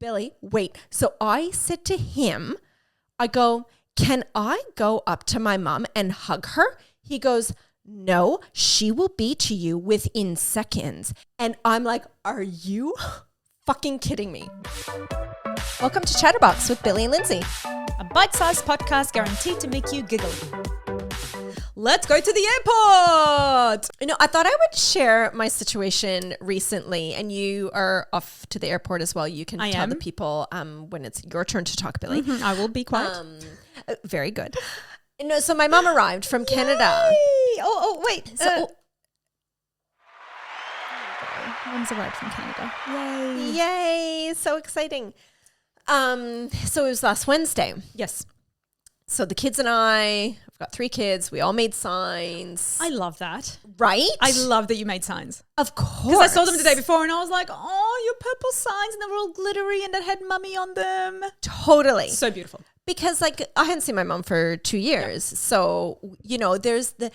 Billi, wait. So I said to him, I go, can I go up to my mom and hug her? He goes, no, she will be to you within seconds. And I'm like, are you fucking kidding me? Welcome to ChatterBox with Billi and Lyndsey. A bite-sized podcast guaranteed to make you giggle. Let's go to the airport. You know, I thought I would share my situation recently, and you are off to the airport as well. You can tell the people when it's your turn to talk, Billi. Mm-hmm. I will be quiet. Very good. No, so my mom arrived from Canada. Wait. Mom's arrived from Canada. Yay. So exciting. So it was last Wednesday. Yes. So the kids and I've got 3 kids. We all made signs. I love that. Right? I love that you made signs. Of course. Because I saw them the day before and I was like, oh, your purple signs, and they were all glittery and it had mummy on them. Totally. So beautiful. Because like I hadn't seen my mom for 2 years. Yeah. So, you know, there's the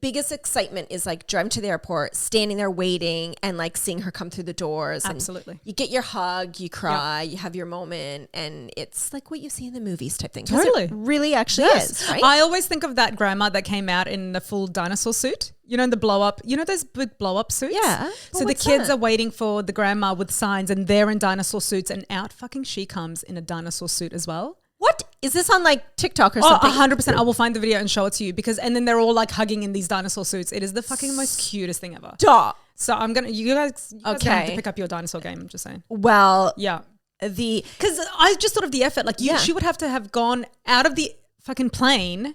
biggest excitement is like driving to the airport, standing there waiting and like seeing her come through the doors. Absolutely. You get your hug, you cry, you have your moment, and it's like what you see in the movies type thing. Totally. It really actually is, right? I always think of that grandma that came out in the full dinosaur suit. You know, in the blow up, you know, those big blow up suits? Yeah. So the kids are waiting for the grandma with signs and they're in dinosaur suits, and out fucking she comes in a dinosaur suit as well. What? Is this on like TikTok or something? 100%. I will find the video and show it to you and then they're all like hugging in these dinosaur suits. It is the fucking most cutest thing ever. Stop. So you guys gonna have to pick up your dinosaur game, I'm just saying. Well, yeah. Because I just thought of the effort. Like she would have to have gone out of the fucking plane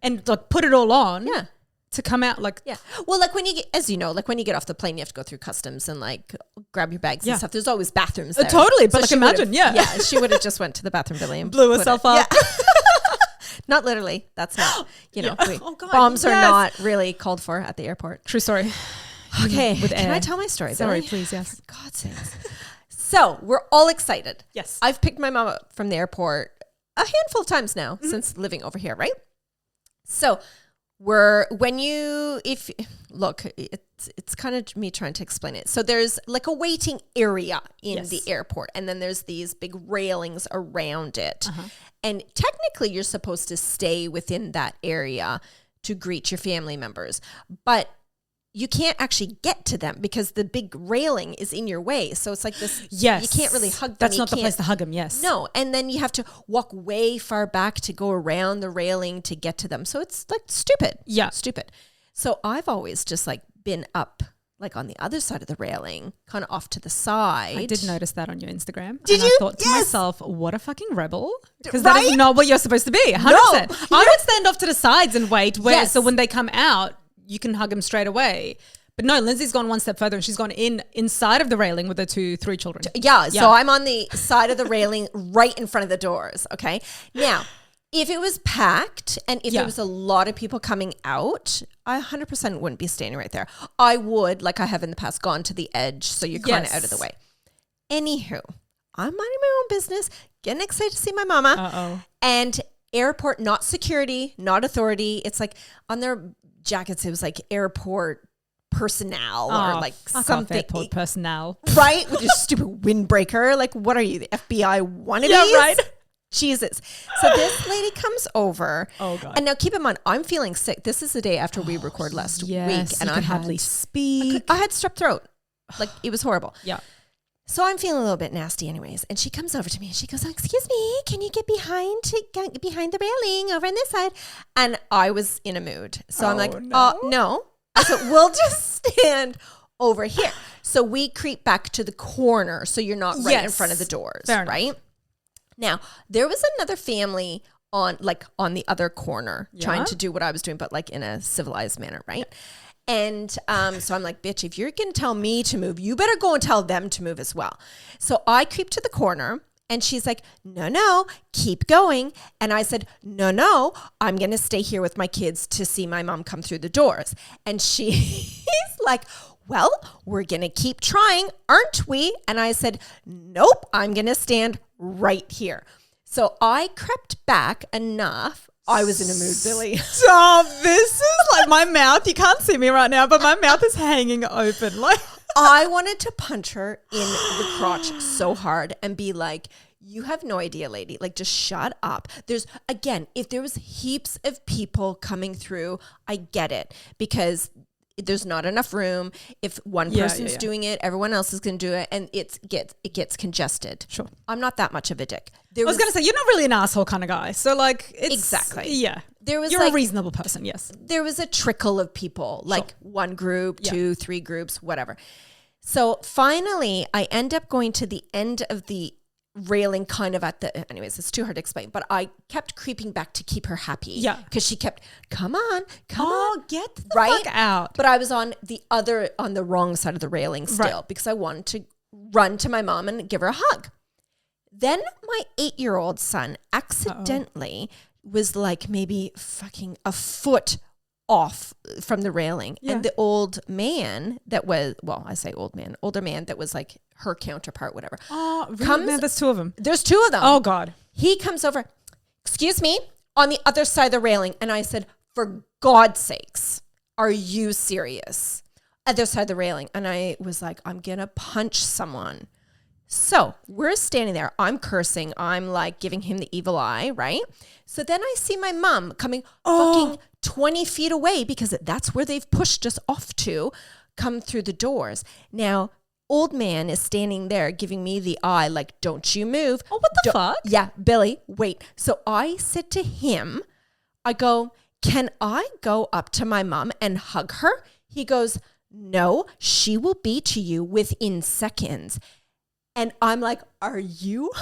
and like put it all on. Yeah. To come out like... Yeah. Well, like when you get, as you know, like when you get off the plane, you have to go through customs and like grab your bags and stuff. There's always bathrooms there. Totally. But so like imagine, Yeah, she would have just went to the bathroom, Billi, and blew herself up. Yeah. Not literally. That's not, you know, bombs are not really called for at the airport. True story. Okay. With Can I tell my story, Sorry, Billi? please, yes. For God's sakes. So we're all excited. Yes. I've picked my mom up from the airport a handful of times now since living over here, right? So... it's kind of me trying to explain it. So there's like a waiting area in the airport, and then there's these big railings around it. And technically you're supposed to stay within that area to greet your family members, but you can't actually get to them because the big railing is in your way. So it's like this, you can't really hug them. That's not the place to hug them, yes. No, and then you have to walk way far back to go around the railing to get to them. So it's like stupid. Yeah. Stupid. So I've always just like been up like on the other side of the railing, kind of off to the side. I did notice that on your Instagram. Did you? I thought to myself, what a fucking rebel. Because that is not what you're supposed to be. 100%. No. I would stand off to the sides and wait. So when they come out, you can hug them straight away. But no, Lyndsey's gone one step further and she's gone inside of the railing with her 3 children. Yeah, so I'm on the side of the railing right in front of the doors, okay? Now, if it was packed and if there was a lot of people coming out, I 100% wouldn't be standing right there. I would, like I have in the past, gone to the edge so you're kind of out of the way. Anywho, I'm minding my own business, getting excited to see my mama. Uh-oh. And airport, not security, not authority. It's like on their jackets, it was like airport personnel or like something. Airport personnel. Right? With your stupid windbreaker. Like, what are you, the FBI wannabes? Yeah, right. Jesus. So this lady comes over. Oh, God. And now keep in mind, I'm feeling sick. This is the day after we recorded last week. And I hardly speak. I had strep throat. Like, it was horrible. Yeah. So I'm feeling a little bit nasty anyways. And she comes over to me and she goes, excuse me, can you get behind the railing over on this side? And I was in a mood. So I'm like, no. I said, we'll just stand over here. So we creep back to the corner so you're not right in front of the doors, right? Now, there was another family on the other corner trying to do what I was doing, but like in a civilized manner, right? And so I'm like, bitch, if you're going to tell me to move, you better go and tell them to move as well. So I creep to the corner and she's like, no, keep going. And I said, no, I'm going to stay here with my kids to see my mom come through the doors. And she's like, well, we're going to keep trying, aren't we? And I said, nope, I'm going to stand right here. So I crept back enough. I was in a mood, Billi. Stop. This is like my mouth. You can't see me right now, but my mouth is hanging open. Like I wanted to punch her in the crotch so hard and be like, you have no idea, lady. Like, just shut up. If there was heaps of people coming through, I get it, because there's not enough room. If one person's doing it, everyone else is going to do it, and it gets congested. Sure. I'm not that much of a dick. I was going to say, you're not really an asshole kind of guy. So, like, it's... Exactly. Yeah. You're a reasonable person, yes. There was a trickle of people, like one group, 2, 3 groups, whatever. So, finally, I end up going to the end of the railing, kind of anyways, it's too hard to explain, but I kept creeping back to keep her happy. Yeah. Because she kept, come on. Get the fuck out. But I was on the wrong side of the railing still, because I wanted to run to my mom and give her a hug. Then my 8-year-old son accidentally was like maybe fucking a foot off from the railing. Yeah. And the old man that was, older man that was like her counterpart, whatever. Oh, really? Man, there's 2 of them. There's 2 of them. Oh, God. He comes over, excuse me, on the other side of the railing. And I said, for God's sakes, are you serious? Other side of the railing. And I was like, I'm going to punch someone. So we're standing there. I'm cursing. I'm like giving him the evil eye, right? So then I see my mom coming fucking 20 feet away, because that's where they've pushed us off to, come through the doors. Now, old man is standing there giving me the eye, like, don't you move. Oh, what the fuck? Yeah, Billy, wait. So I said to him, I go, can I go up to my mom and hug her? He goes, no, she will be to you within seconds. And I'm like, are you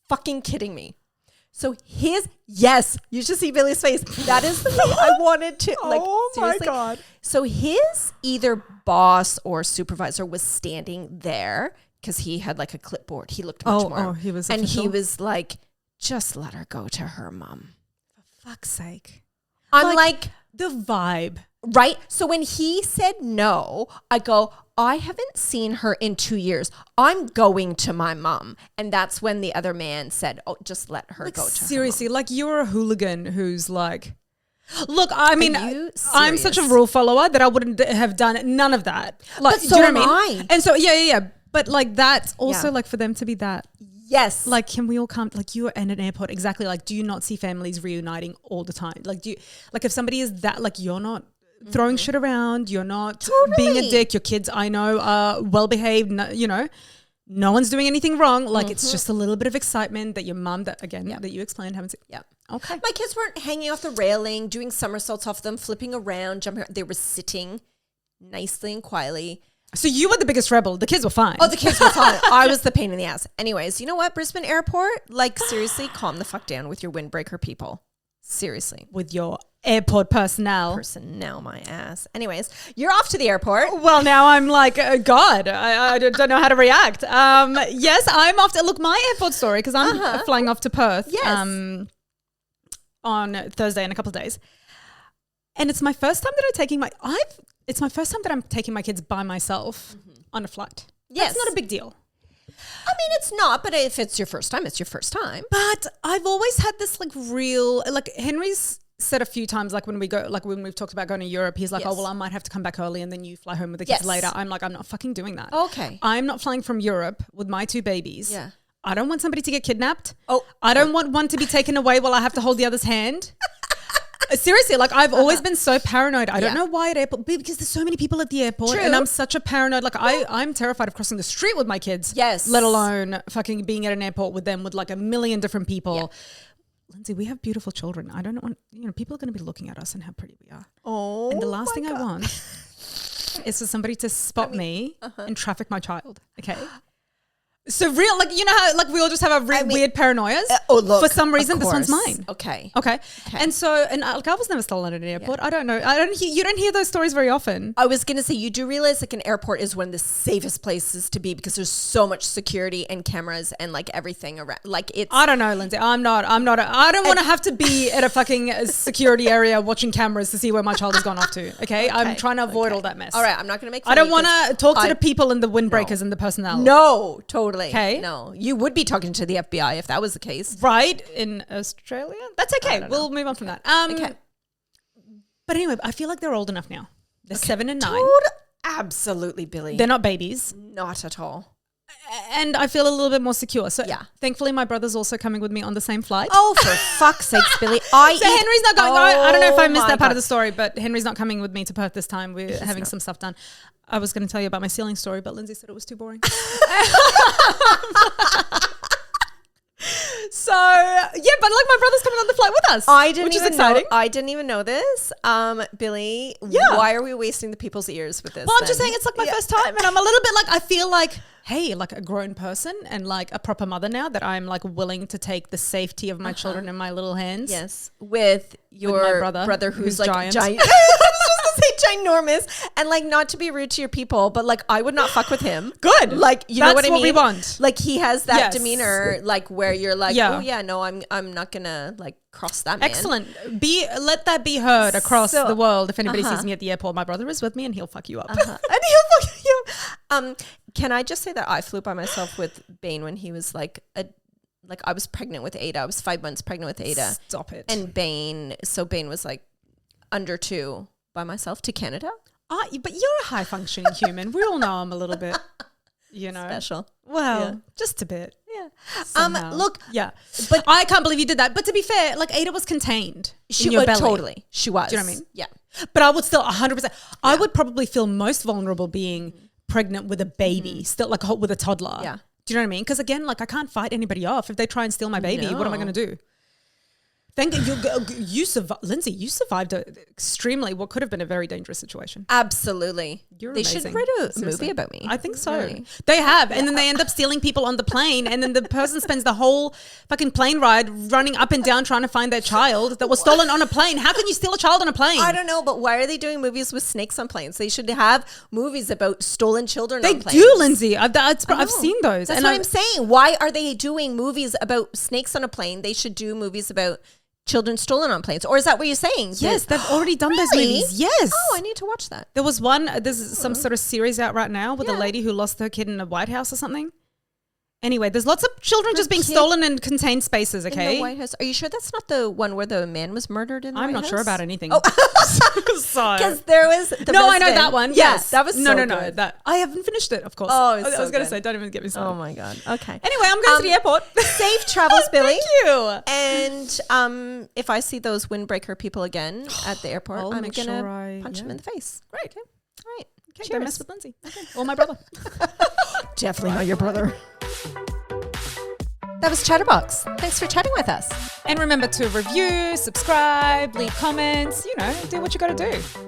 fucking kidding me? So yes, you should see Billy's face. That is the way I wanted to, like, seriously. My God. So his either boss or supervisor was standing there, because he had like a clipboard. He looked much more. Oh, he was official? And he was like, just let her go to her mom. For fuck's sake. I'm like the vibe. Right? So when he said no, I go, I haven't seen her in 2 years. I'm going to my mom. And that's when the other man said, oh, just let her go to seriously, her mom. Like, you're a hooligan who's like, look, I mean, I'm such a rule follower that I wouldn't have done none of that. Like, but so am I. And so, yeah. But like, that's also like for them to be that. Yes. Like, can we all come, like, you're in an airport. Exactly. Like, do you not see families reuniting all the time? Like, if somebody is that, like, you're not throwing shit around, you're not being a dick, your kids, I know, are well behaved, no one's doing anything wrong. Like, it's just a little bit of excitement that your mum, that you explained, haven't seen. Yeah. Okay. My kids weren't hanging off the railing, doing somersaults off them, flipping around, jumping around. They were sitting nicely and quietly. So you were the biggest rebel. The kids were fine. Oh, the kids were fine. I was the pain in the ass. Anyways, you know what? Brisbane Airport, like, seriously, calm the fuck down with your windbreaker people. Seriously. With your airport personnel. My ass. Anyways, you're off to the airport. Well, now I'm like, God, I don't know how to react. Yes, I'm off to, look, my airport story, because I'm flying off to Perth on Thursday in a couple of days. And it's my first time that it's my first time that I'm taking my kids by myself on a flight. Yes. That's not a big deal. I mean, it's not, but if it's your first time, it's your first time. But I've always had this like Henry's said a few times, like when we go, like when we've talked about going to Europe, he's like, oh, well, I might have to come back early and then you fly home with the kids later. I'm like, I'm not fucking doing that. Okay. I'm not flying from Europe with my 2 babies. Yeah. I don't want somebody to get kidnapped. Oh. I don't want one to be taken away while I have to hold the other's hand. Seriously, like, I've always been so paranoid. I don't know why at airport, because there's so many people at the airport. True. And I'm such a paranoid. Like, I'm terrified of crossing the street with my kids. Yes. Let alone fucking being at an airport with them with like a million different people. Yeah. Lyndsey, we have beautiful children. I don't want, people are going to be looking at us and how pretty we are. Oh, and the last thing I want is for somebody to spot me and traffic my child. Okay. So real, like, you know how, like, we all just have our weird paranoias? Look, for some reason, this one's mine. Okay. And so, like, I was never stolen at an airport. Yeah. I don't know. You don't hear those stories very often. I was going to say, you do realize, like, an airport is one of the safest places to be because there's so much security and cameras and, like, everything around. Like, it's... I don't know, Lyndsey. I don't want to have to be at a fucking security area watching cameras to see where my child has gone off to. Okay? I'm trying to avoid all that mess. All right. I'm not going to make fun I don't want to talk to the people and the windbreakers and the personnel. No, totally. Okay. No, you would be talking to the FBI if that was the case. Right? In Australia? That's okay. We'll move on from that. Okay. But anyway, I feel like they're old enough now. They're 7 and 9. Absolutely, Billi. They're not babies. Not at all. And I feel a little bit more secure. So Yeah. thankfully my brother's also coming with me on the same flight. Oh, for fuck's sakes, Billi. So Henry's not going. I don't know if I missed that part of God. the story, but Henry's not coming with me to Perth this time. We're having some stuff done. I was going to tell you about my ceiling story, but Lyndsey said it was too boring. So yeah, but like my brother's coming on the flight with us. Which is exciting. I didn't even know this. Billi, Yeah. why are we wasting the people's ears with this? Well, I'm just then? saying it's like my first time, and I'm a little bit like I feel like, hey, like a grown person and like a proper mother now that I'm like willing to take the safety of my children in my little hands. Yes, with your my brother, who's who's like giant. I was just gonna say ginormous, and like not to be rude to your people, but like I would not fuck with him. Good. Like you know That's what I mean? we want. Like he has that Yes. demeanor, like where you're like, Yeah. oh yeah, no, I'm not gonna like cross that man. Excellent. Let that be heard across So- the world. If anybody sees me at the airport, my brother is with me and he'll fuck you up. And he'll fuck you. Can I just say that I flew by myself with Bane when he was like I was pregnant with Ada. I was 5 months pregnant with Ada. Stop it. And Bane was like under 2 by myself to Canada. But you're a high functioning human. We all know I'm a little bit, Special. Well, Yeah. just a bit. Yeah. Somehow. Look, Yeah. But I can't believe you did that. But to be fair, like Ada was contained in your belly. totally. She was. Do you know what I mean? Yeah. But I would still 100%. I would probably feel most vulnerable being pregnant with a baby, still like with a toddler. Yeah. Do you know what I mean? Because again, like I can't fight anybody off. If they try and steal my baby, what am I No. going to do? Thank you survived, Lyndsey. You survived what could have been a very dangerous situation. Absolutely. You're they amazing. should write a Seriously. movie about me. I think so. Really. They have. And then they end up stealing people on the plane. And then the person spends the whole fucking plane ride running up and down trying to find their child that was stolen on a plane. How can you steal a child on a plane? I don't know, but why are they doing movies with snakes on planes? They should have movies about stolen children They on planes. do, Lyndsey. I've know. seen those. That's and what I'm saying. Why are they doing movies about snakes on a plane? They should do movies about children stolen on planes. Or is that what you're saying? Yes, they've already done those Really? movies. Yes. Oh, I need to watch that. There was one, there's some sort of series out right now with a lady who lost her kid in a White House or something. Anyway, there's lots of children just being kid stolen in contained spaces, In okay? the White House. Are you sure that's not the one where the man was murdered in the I'm White not House? sure about anything. Oh. So. Because there was the No, I know resident- that one. Yeah, Yes. that was so no. good. That I haven't finished it, of course. Oh, it's I so was going to good. say, don't even get me started. Oh my God. Okay. Anyway, I'm going to the airport. Safe travels, Billi. Thank you. And if I see those windbreaker people again at the airport, I'll I'm make going to sure I- punch them yeah. in the face. Great. Okay. All right. Okay, Cheers. don't mess with Lyndsey. Okay. Or my brother. Definitely not your brother. That was ChatterBox. Thanks for chatting with us. And remember to review, subscribe, leave comments, do what you got to do.